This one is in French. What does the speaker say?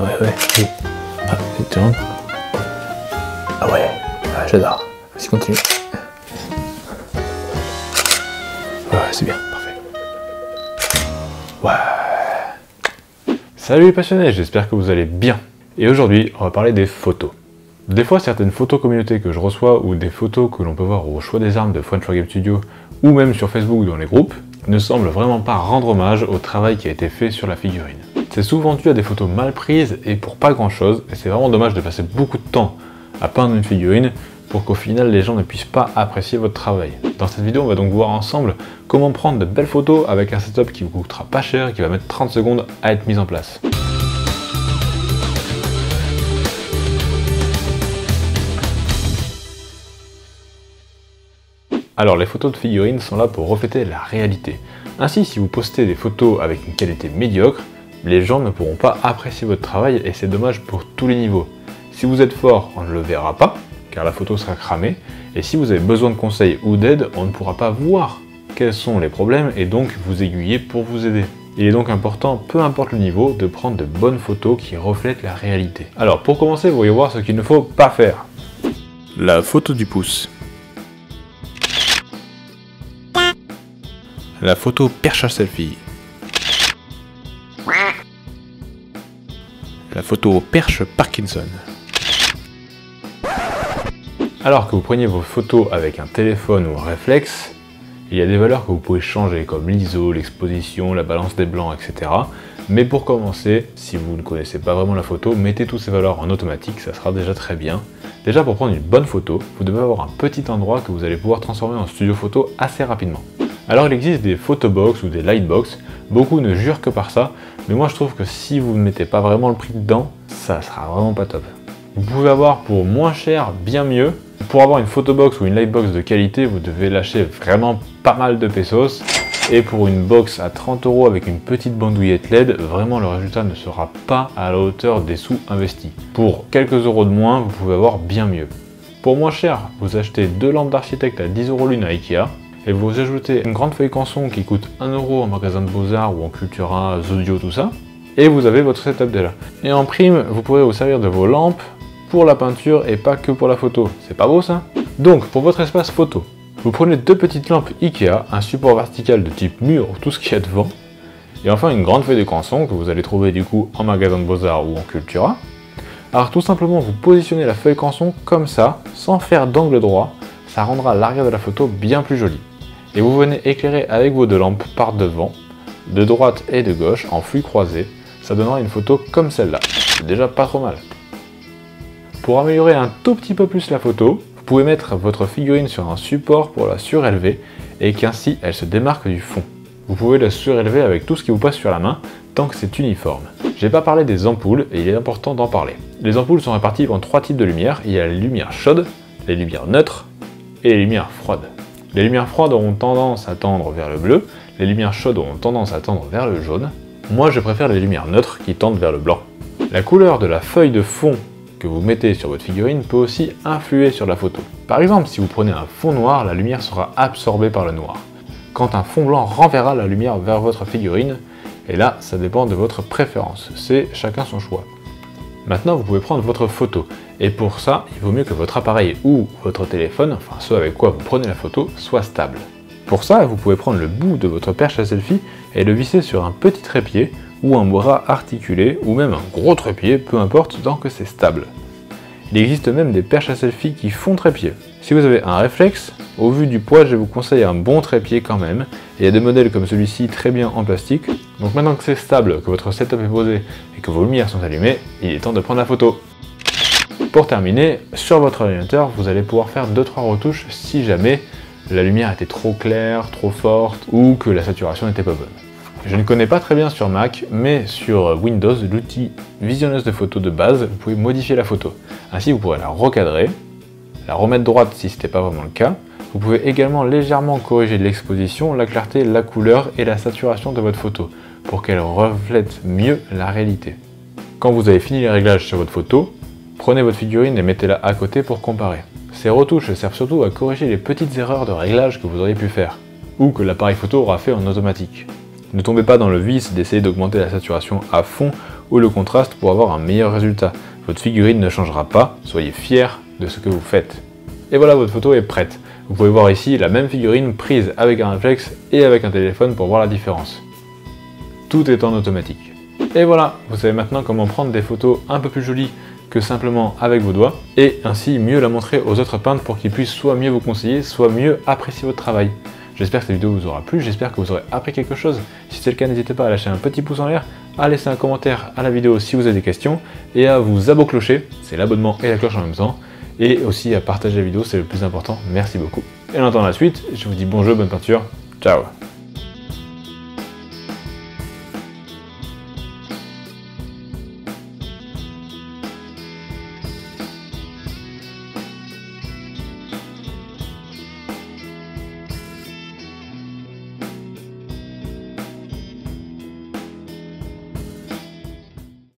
ouais, oui. Ah, tiens. Ah ouais, ah, j'adore. Vas-y, continue. Ouais, c'est bien, parfait. Ouais. Salut les passionnés, j'espère que vous allez bien. Et aujourd'hui, on va parler des photos. Des fois, certaines photos communautés que je reçois ou des photos que l'on peut voir au choix des armes de Fun4 Game Studio ou même sur Facebook dans les groupes ne semblent vraiment pas rendre hommage au travail qui a été fait sur la figurine. C'est souvent dû à des photos mal prises et pour pas grand chose, et c'est vraiment dommage de passer beaucoup de temps à peindre une figurine pour qu'au final les gens ne puissent pas apprécier votre travail. Dans cette vidéo, on va donc voir ensemble comment prendre de belles photos avec un setup qui vous coûtera pas cher et qui va mettre 30 secondes à être mis en place. Alors les photos de figurines sont là pour refléter la réalité. Ainsi, si vous postez des photos avec une qualité médiocre, les gens ne pourront pas apprécier votre travail et c'est dommage pour tous les niveaux. Si vous êtes fort, on ne le verra pas, car la photo sera cramée, et si vous avez besoin de conseils ou d'aide, on ne pourra pas voir quels sont les problèmes et donc vous aiguiller pour vous aider. Il est donc important, peu importe le niveau, de prendre de bonnes photos qui reflètent la réalité. Alors pour commencer, vous voyez voir ce qu'il ne faut pas faire. La photo du pouce. La photo perche à selfie. La photo perche Parkinson. Alors que vous preniez vos photos avec un téléphone ou un réflexe, il y a des valeurs que vous pouvez changer comme l'ISO, l'exposition, la balance des blancs, etc. Mais pour commencer, si vous ne connaissez pas vraiment la photo, mettez toutes ces valeurs en automatique, ça sera déjà très bien. Déjà pour prendre une bonne photo, vous devez avoir un petit endroit que vous allez pouvoir transformer en studio photo assez rapidement. Alors il existe des photobox ou des lightbox, beaucoup ne jurent que par ça, mais moi je trouve que si vous ne mettez pas vraiment le prix dedans, ça sera vraiment pas top. Vous pouvez avoir pour moins cher, bien mieux. Pour avoir une photobox ou une lightbox de qualité, vous devez lâcher vraiment pas mal de pesos. Et pour une box à 30 € avec une petite bandouillette LED, vraiment le résultat ne sera pas à la hauteur des sous investis. Pour quelques euros de moins, vous pouvez avoir bien mieux. Pour moins cher, vous achetez 2 lampes d'architecte à 10 € l'une à Ikea. Et vous ajoutez une grande feuille canson qui coûte 1 € en magasin de Beaux-Arts ou en Cultura, Zodio, tout ça. Et vous avez votre setup déjà. Et en prime, vous pourrez vous servir de vos lampes pour la peinture et pas que pour la photo. C'est pas beau ça? Donc, pour votre espace photo, vous prenez 2 petites lampes Ikea, un support vertical de type mur ou tout ce qu'il y a devant, et enfin une grande feuille de canson que vous allez trouver du coup en magasin de Beaux-Arts ou en Cultura. Alors tout simplement, vous positionnez la feuille canson comme ça, sans faire d'angle droit, ça rendra l'arrière de la photo bien plus jolie. Et vous venez éclairer avec vos 2 lampes par devant, de droite et de gauche, en flux croisé, ça donnera une photo comme celle-là. C'est déjà pas trop mal. Pour améliorer un tout petit peu plus la photo, vous pouvez mettre votre figurine sur un support pour la surélever et qu'ainsi elle se démarque du fond. Vous pouvez la surélever avec tout ce qui vous passe sur la main, tant que c'est uniforme. J'ai pas parlé des ampoules et il est important d'en parler. Les ampoules sont réparties en 3 types de lumière. Il y a les lumières chaudes, les lumières neutres et les lumières froides. Les lumières froides auront tendance à tendre vers le bleu, les lumières chaudes auront tendance à tendre vers le jaune. Moi je préfère les lumières neutres qui tendent vers le blanc. La couleur de la feuille de fond que vous mettez sur votre figurine peut aussi influer sur la photo. Par exemple, si vous prenez un fond noir, la lumière sera absorbée par le noir. Quand un fond blanc renverra la lumière vers votre figurine, et là ça dépend de votre préférence, c'est chacun son choix. Maintenant vous pouvez prendre votre photo, et pour ça il vaut mieux que votre appareil ou votre téléphone, enfin ce avec quoi vous prenez la photo, soit stable. Pour ça vous pouvez prendre le bout de votre perche à selfie et le visser sur un petit trépied ou un bras articulé ou même un gros trépied, peu importe tant que c'est stable. Il existe même des perches à selfie qui font trépied. Si vous avez un réflexe, au vu du poids je vous conseille un bon trépied quand même, et il y a des modèles comme celui-ci très bien en plastique. Donc maintenant que c'est stable, que votre setup est posé et que vos lumières sont allumées, il est temps de prendre la photo. Pour terminer, sur votre ordinateur, vous allez pouvoir faire 2-3 retouches si jamais la lumière était trop claire, trop forte ou que la saturation n'était pas bonne. Je ne connais pas très bien sur Mac, mais sur Windows, l'outil visionneuse de photos de base, vous pouvez modifier la photo. Ainsi, vous pourrez la recadrer, la remettre droite si ce n'était pas vraiment le cas. Vous pouvez également légèrement corriger l'exposition, la clarté, la couleur et la saturation de votre photo pour qu'elle reflète mieux la réalité. Quand vous avez fini les réglages sur votre photo, prenez votre figurine et mettez-la à côté pour comparer. Ces retouches servent surtout à corriger les petites erreurs de réglage que vous auriez pu faire, ou que l'appareil photo aura fait en automatique. Ne tombez pas dans le vice d'essayer d'augmenter la saturation à fond ou le contraste pour avoir un meilleur résultat. Votre figurine ne changera pas, soyez fiers de ce que vous faites. Et voilà, votre photo est prête. Vous pouvez voir ici la même figurine prise avec un réflexe et avec un téléphone pour voir la différence. Tout est en automatique. Et voilà, vous savez maintenant comment prendre des photos un peu plus jolies que simplement avec vos doigts, et ainsi mieux la montrer aux autres peintres pour qu'ils puissent soit mieux vous conseiller, soit mieux apprécier votre travail. J'espère que cette vidéo vous aura plu, j'espère que vous aurez appris quelque chose. Si c'est le cas, n'hésitez pas à lâcher un petit pouce en l'air, à laisser un commentaire à la vidéo si vous avez des questions, et à vous abonner, c'est l'abonnement et la cloche en même temps, et aussi à partager la vidéo, c'est le plus important. Merci beaucoup. Et en attendant la suite, je vous dis bon jeu, bonne peinture, ciao.